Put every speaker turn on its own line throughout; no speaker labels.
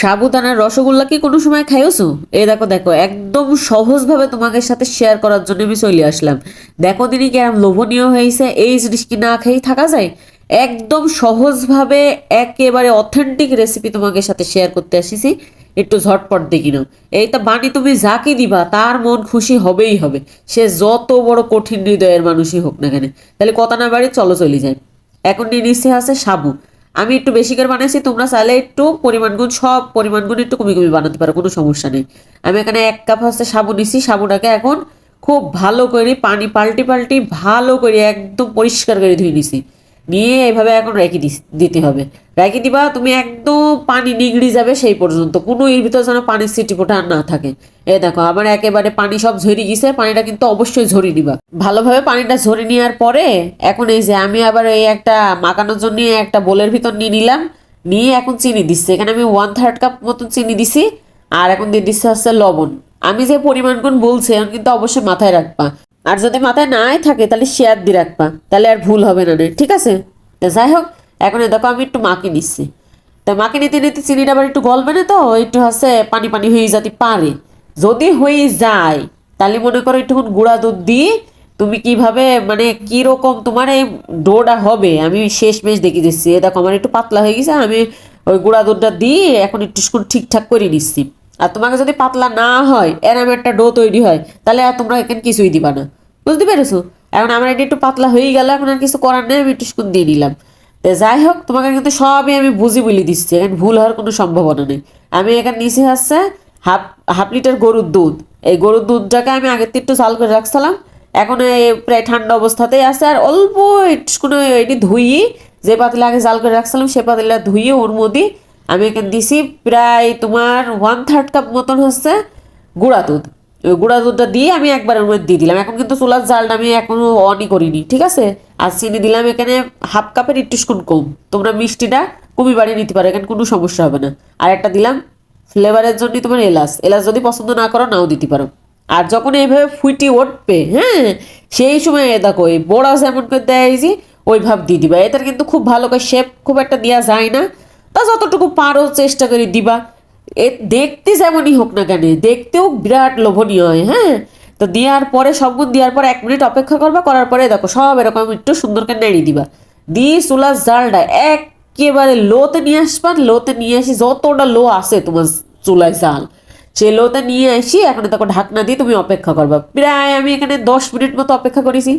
সাবুদানার রসগোল্লা কি কোনো সময় খাইছো? এই দেখো দেখো, একদম সহজভাবে তোমাদের সাথে শেয়ার করার জন্য আমি চলে আসলাম। দেখো দিনই কেমন লোভনীয় হয়েছে, এই জিনিস কি না খেয়েই থাকা যায়? একদম সহজভাবে একেবারে অথেন্টিক রেসিপি তোমাদের সাথে শেয়ার করতে আসিছি। একটু ঝটপট দেখি নাও। এইটা বানি তুমি যাকে দিবা তার মন খুশি হবেই হবে, সে যত বড় কঠিন হৃদয়ের মানুষই হোক না কেন। তাহলে কথা না বাড়ি চলো চলে যাই। এখন নিয়ে নিচ্ছে আছে সাবু। আমি একটু বেশি করে বানাইছি, তোমরা চাইলে একটু পরিমাণগুণ সব পরিমাণগুণ একটু কমি কমি বানাতে পারো, কোনো সমস্যা নেই। আমি এখানে 1 কাপ হচ্ছে সাবু নিছি। সাবুটাকে এখন খুব ভালো করে পানি পাল্টি পাল্টি ভালো করে একদম পরিষ্কার করে ধুয়ে নিছি। নিয়ে এভাবে এখন রেখে দিতে হবে। রেখে দিবা তুমি, একদম পানি নিগড়ি যাবে সেই পর্যন্ত, কোনো এর ভিতরে যেন পানির ছিটিফোঁটা আর না থাকে। এই দেখো আমার একেবারে পানি সব ঝরে গেছে। পানিটা কিন্তু অবশ্যই ঝরিয়ে দিবা ভালোভাবে। পানিটা ঝরে নেওয়ার পরে এখন এই যে আমি আবার এই একটা মাখানোর জন্য একটা বোলের ভিতর নিয়ে নিলাম। নিয়ে এখন চিনি দিচ্ছি। এখানে আমি 1/3 কাপ মতন চিনি দিছি। আর এখন দিয়ে দিচ্ছে হচ্ছে লবণ। আমি যে পরিমাণগুলো বলছি এখন কিন্তু অবশ্যই মাথায় রাখবা। আর যদি মাথায় নাই থাকে তাহলে শেয়ার দিয়ে রাখবা, তাহলে আর ভুল হবে না রে, ঠিক আছে? তো যাই হোক, এখন দেখো আমি একটু মাখিয়ে নিচ্ছি। তা মাখিয়ে নিতে নিতে চিনিটা আবার একটু গলবে না, তো একটু হচ্ছে পানি পানি হয়ে যেতে পারে। যদি হয়ে যায় তাহলে মনে করো একটুক্ষণ গুঁড়া দুধ দিয়ে তুমি কিভাবে মানে কিরকম তোমার এই ডোটা হবে আমি শেষ মেশ দেখিয়ে দিচ্ছি। এ দেখো আমার একটু পাতলা হয়ে গেছে, আমি ওই গুঁড়া দুধটা দিয়ে এখন একটু ঠিকঠাক করে নিচ্ছি। আর তোমাকে যদি পাতলা না হয়, এরম একটা ডো তৈরি হয়, তাহলে আর তোমরা এখানে কিছুই দিবা না। বুঝতে পেরেছো? এখন আমার এটা একটু পাতলা হয়ে গেল, এখন আর কিছু করার নেই, আমি একটু দিয়ে দিলাম। তো যাই হোক, তোমাকে কিন্তু সবই আমি বুঝি বলে দিচ্ছি, এখানে ভুল হওয়ার কোনো সম্ভাবনা নেই। আমি এখানে নিচে হচ্ছে হাফ হাফ লিটার গরুর দুধ। এই গরুর দুধটাকে আমি আগের থেকে একটু জাল করে রাখছিলাম। এখন এই প্রায় ঠান্ডা অবস্থাতেই আছে। আর অল্প একটু এটি ধুই, যে পাতিলে আগে জাল করে রাখছিলাম সে পাতিলা ধুয়ে ওর মধ্যে আমি এখানে দিছি প্রায় তোমার 1/3 কাপ মতন হচ্ছে গুঁড়া দুধ। ওই গুঁড়া দুধটা দিয়ে আমি একবার ওর মধ্যে দিয়ে দিলাম। এখন কিন্তু চুলার জালটা আমি এখনো অনই করিনি, ঠিক আছে? আর চিনি দিলাম এখানে হাফ কাপের একটু কম। তোমরা মিষ্টিটা কমই বাড়িয়ে নিতে পারো, এখানে কোনো সমস্যা হবে না। আর একটা দিলাম ফ্লেভারের জন্য তোমার এলাচ। এলাচ যদি পছন্দ না করো নাও দিতে পারো। আর যখন এইভাবে ফুটি উঠবে, হ্যাঁ, সেই সময় দেখো এই বড়া যেমন করে দেয় যে ওই ভাব দিয়ে দিবা। এটার কিন্তু খুব ভালো করে শেপ খুব একটা দেওয়া যায় না, তা যতটুকু পারো চেষ্টা করে দিবা। এ দেখতে যেমনই হোক না কেন, দেখতেও বিরাট লোভনীয় হয়। হ্যাঁ, তো দেওয়ার পরে সবগুণ দেওয়ার পর 1 মিনিট অপেক্ষা করবা। করার পরে দেখো সব এরকম একটু সুন্দর করে নেড়ে দিবা। দিয়ে চুলার জালটা একেবারে লোতে নিয়ে আসবা। লোতে নিয়ে আসি, যতটা লো আছে তোমার চুলায় জাল, সে লোতে নিয়ে আসি। এখন দেখো ঢাকনা দিয়ে তুমি অপেক্ষা করবা। প্রায় আমি এখানে 10 মিনিট মতো অপেক্ষা করেছি।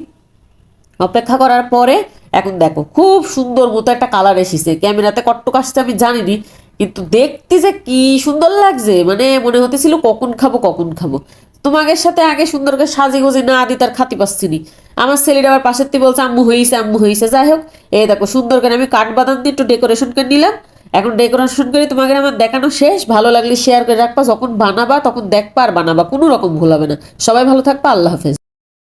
অপেক্ষা করার পরে এখন দেখো খুব সুন্দর মতো একটা কালার এসেছে। ক্যামেরাতে কট্টক আসছে আমি জানিনি, কিন্তু দেখতে যে কি সুন্দর লাগছে, মানে মনে হতেছিল কখন খাবো কখন খাবো। তোমাদের সাথে আগে সুন্দর করে সাজি গুজি না দিই তার খাতি পাচ্ছিনি। আমার ছেলেটা আবার পাশের থেকে বলছে আম্মু হয়েছে আম্মু হয়েছে। যাই হোক, এই দেখো সুন্দর করে আমি কাঠবাদাম দিয়ে একটু ডেকোরেশন করে নিলাম। এখন ডেকোরেশন করে তোমাদের আমার দেখানো শেষ। ভালো লাগলে শেয়ার করে রাখবা, যখন বানাবা তখন দেখবা আর বানাবা, কোনো রকম ভুল হবে না। সবাই ভালো থাকবা, আল্লাহ হাফেজ।